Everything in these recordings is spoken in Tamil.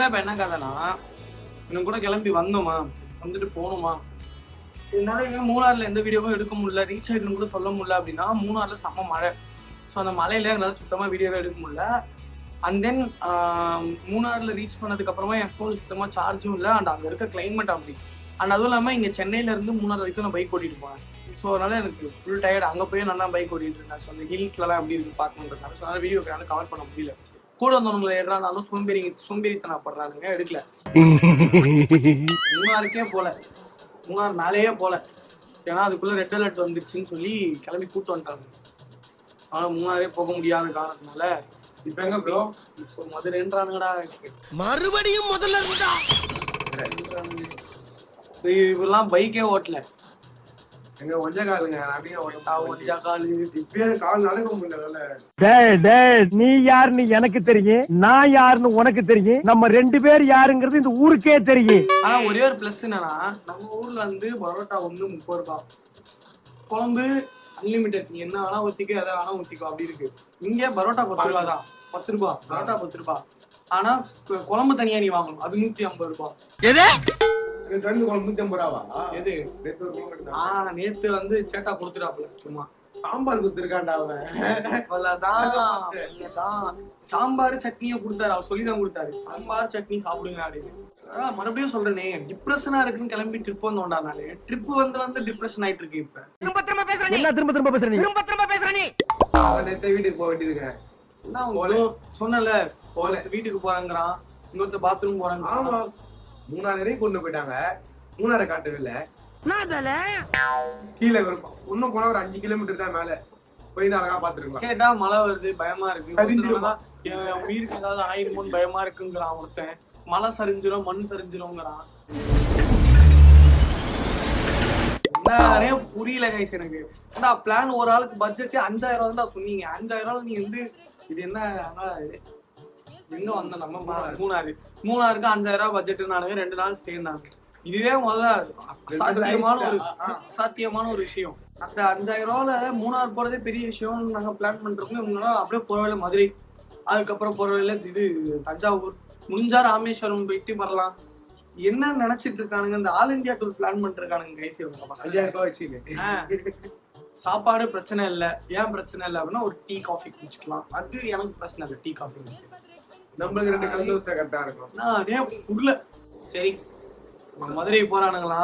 இப்போ என்ன கதைனா, இன்னும் கூட கிளம்பி வந்தோமா, வந்துட்டு போகணுமா, என்னால் ஏன் மூணாறில் எந்த வீடியோவும் எடுக்க முடியல, ரீச் ஆகிட்டுன்னு கூட சொல்ல முடியல அப்படின்னா, மூணாறில் செம்ம மழை. ஸோ அந்த மழையில என்னால் சுத்தமாக வீடியோவே எடுக்க முடியல. அண்ட் தென் மூணாறில் ரீச் பண்ணதுக்கப்புறமா என் ஃபோன் சுத்தமாக சார்ஜும் இல்லை. அண்ட் அங்கே இருக்க கிளைமேட் அப்படி. அண்ட் அதுவும் இல்லாமல் இங்கே சென்னையிலேருந்து மூணாறு வரைக்கும் நான் பைக் ஓட்டிட்டு போனேன். ஸோ அதனால் எனக்கு ஃபுல் டயர்ட். அங்கே போய் நல்லா பைக் ஓட்டிகிட்டு இருந்தேன். ஸோ அந்த ஹில்ஸ்லலாம் எப்படி இருக்குது பார்க்கணுன்றதுனால. ஸோ அதனால் வீடியோ கவர் பண்ண முடியல. கூட வந்தவங்களை எடுறானாலும் சோம்பேறித்தனம் படுறானுங்க, எடுக்கல. மூணாருக்கே போல, மூணாறு மேலேயே போல. ஏன்னா அதுக்குள்ளே ரெட் அலர்ட் வந்துருச்சுன்னு சொல்லி கிளம்பி கூப்பிட்டு வந்துட்டாங்க. ஆனால் மூணாரே போக முடியாத காரணத்தினால இப்போ எங்க ப்ரோ, இப்போ மதுரைன்றானுங்கடா. மறுபடியும் முதல்ல இருந்தா இவெல்லாம் பைக்கே ஓட்டல. எங்க ஒஞ்ச காலுங்க, அப்படியே ஒஞ்சா காலு இப்பயே கால் நடக்க முடியல. நீ யாருன்னு எனக்கு தெரியும், நான் யாருன்னு உனக்கு தெரியும், நம்ம 2 பேர் யாருங்கிறது இந்த ஊருக்கே தெரியும். ஆனா ஒரே ஒரு பிளஸ் என்னன்னா, நம்ம ஊர்ல வந்து பரோட்டா ஒண்ணு 30 ரூபாய், குழம்பு அன்லிமிட்டட், நீ என்ன வேணா ஊத்திக்கோ, எதை வேணா ஊத்திக்கோ, அப்படி இருக்கு. இங்க பரோட்டா 10 ரூபாய் தான், 10 ரூபாய் பரோட்டா 10 ரூபாய். ஆனா குழம்பு தனியா நீ வாங்கணும், அது 150 ரூபாய். ரெண்டு குழம்பு 150 ரூபாவா? எது நேத்து வந்து சேட்டா கொடுத்துட்டாப்புல, சும்மா சாம்பார் குடுத்துருக்காண்டா அவன். சாம்பார் சட்னியை கொடுத்தாரு, அவர் சொல்லிதான் கொடுத்தாரு, சாம்பார் சட்னி சாப்பிடுங்க அப்படின்னு. மறுபடியும் சொல்றேனே, டிப்ரெஷனா இருக்குன்னு கிளம்பி ட்ரிப் வந்தோம்டா. நானு ட்ரிப் வந்து டிப்ரெஷன் ஆயிட்டு இருக்கு. இப்ப திரும்ப பேசுறேன். நேத்து வீட்டுக்கு போக வேண்டியதுங்க. சொன்னல வீட்டுக்கு போறாங்கிறான், இன்னொருத்த பாத்ரூம் போறாங்க. ஆமா, மூணாறு வரைக்கும் கொண்டு போயிட்டாங்க. மூணாரை காட்டவே இல்ல. கீழே இன்னும் போனா ஒரு 5 கிலோமீட்டர் தான் மேல போய் தான் அழகா பாத்துருக்கலாம். கேட்டா மழை வருது, பயமா இருக்கு, சரிஞ்சிருமா, என் உயிருக்கு ஏதாவது ஆயிருமோன்னு பயமா இருக்குங்கிறான் ஒருத்தன். மழை சரிஞ்சிரும், மண் சரிஞ்சிரும்ங்கிறான். என்னன்னே புரியல கைஸ் எனக்கு. ஏன்னா பிளான் ஒரு ஆளுக்கு பட்ஜெட்டே 5000 தான் சொன்னீங்க. 5000 நீ வந்து இது என்ன எங்க வந்த நம்ம மூணாருக்கு 5000 பட்ஜெட்னாலுமே 2 நாள் ஸ்டே தான். இதுவே முதல்ல சாத்தியமான ஒரு விஷயம். அந்த 5000 மூணாறு போறதே பெரிய விஷயம். நாங்க பிளான் பண்றோம். அப்படியே போறவேல மதுரை, அதுக்கப்புறம் போறவேல இது தஞ்சாவூர், முடிஞ்சா ராமேஸ்வரம் போயிட்டு வரலாம். என்ன நினைச்சிட்டு இருக்கானுங்க, இந்த ஆல் இந்தியா டூர் பிளான் பண்ணிருக்கானுங்க கைஸ். 5000 ரூபாய் வச்சு சாப்பாடு பிரச்சனை இல்லை. ஏன் பிரச்சனை இல்லை அப்படின்னா, ஒரு டீ காஃபி குடிச்சுக்கலாம். அது எனக்கு பிரச்சனை இல்லை, டீ காஃபி நம்மளுக்கு 2 கலந்து கரெக்டா இருக்கும். நான் அதே உருள சரி மதுரை போறானுங்களா,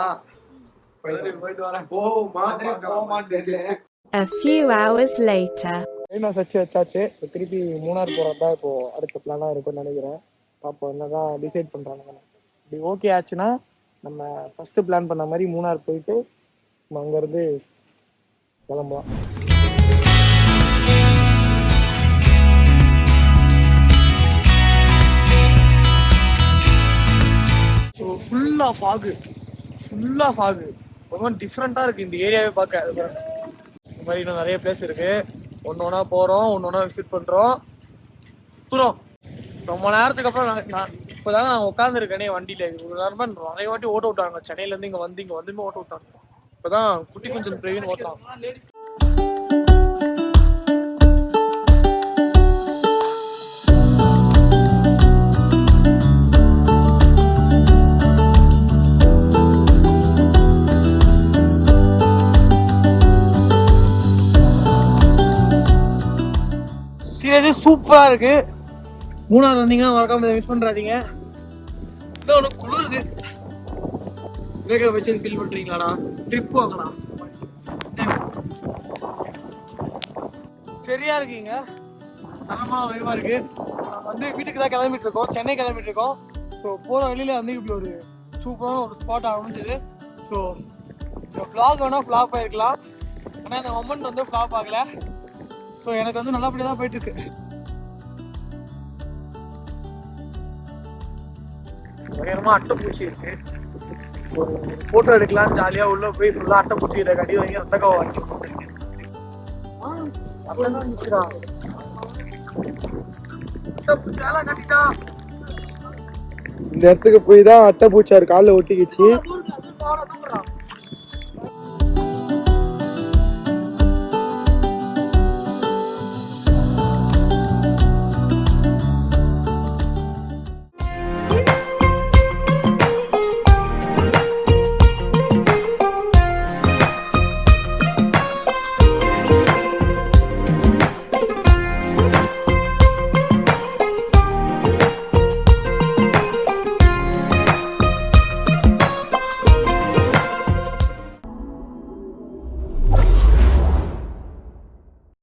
போயிட்டு வரேன். A few hours later. வச்சாச்சு. திருப்பி மூணாறு போறதா இப்போ அடுத்த பிளானா இருக்கும்னு நினைக்கிறேன். பாப்போம் என்னதான் டிசைட் பண்றாங்க. இப்படி ஓகே ஆச்சுன்னா நம்ம ஃபர்ஸ்ட் பிளான் பண்ண மாதிரி மூணாறு போயிட்டு நம்ம அங்க இருந்து கிளம்பலாம். ஃபுல்லா ஃபாகு ரொம்ப டிஃப்ரெண்டா இருக்கு இந்த ஏரியாவே பார்க்க. இந்த மாதிரி இன்னும் நிறைய பிளேஸ் இருக்கு. ஒன்னொன்னா போறோம், ஒன்னொன்னா விசிட் பண்றோம், சுத்துறோம். ரொம்ப நேரத்துக்கு அப்புறம் இப்போதாங்க நான் உட்காந்துருக்கேனே வண்டியில. ஒரு நேரமா நிறைய வாட்டி ஓட்ட விட்டாங்க. சென்னையில இருந்து இங்க வந்துமே ஓட்ட விட்டாங்க. இப்பதான் குட்டி கொஞ்சம் பிரவீன் ஓட்டுறான். சூப்பரா இருக்கு. மூணாறு வந்தீங்கன்னா மறக்காம மிஸ் பண்றாதீங்க. இன்னொன்னு குளிருது. வச்சு ஃபீல் பண்றீங்களாடா? ட்ரிப் போகலாம், சரியா இருக்கீங்க. தரமான வைவா இருக்கு. வந்து வீட்டுக்கு தான் கிளம்பிட்டு இருக்கோம், சென்னை கிளம்பிட்டு இருக்கோம். ஸோ போற வழியில வந்து இப்படி ஒரு சூப்பரான ஒரு ஸ்பாட் ஆரம்பிச்சது. ஸோ இந்த ஃப்ளாக் வேணா ஃப்ளாப் ஆயிருக்கலாம், ஆனால் இந்த மொமெண்ட் வந்து ஃப்ளாப் ஆகல. ஸோ எனக்கு வந்து நல்லபடியாக தான் போயிட்டு இருக்கு. பயங்கரமா அட்டைப்பூச்சி இருக்கு. ஒரு போட்டோ எடுக்கலாம் ஜாலியா. உள்ள போய் ஃபுல்லா அட்டைப்பூச்சி இதை கட்டி வாங்கி ரத்தக்காவை வாங்கி இந்த இடத்துக்கு போய் தான் அட்டைப்பூச்சாரு காலில் ஒட்டிக்கிச்சு.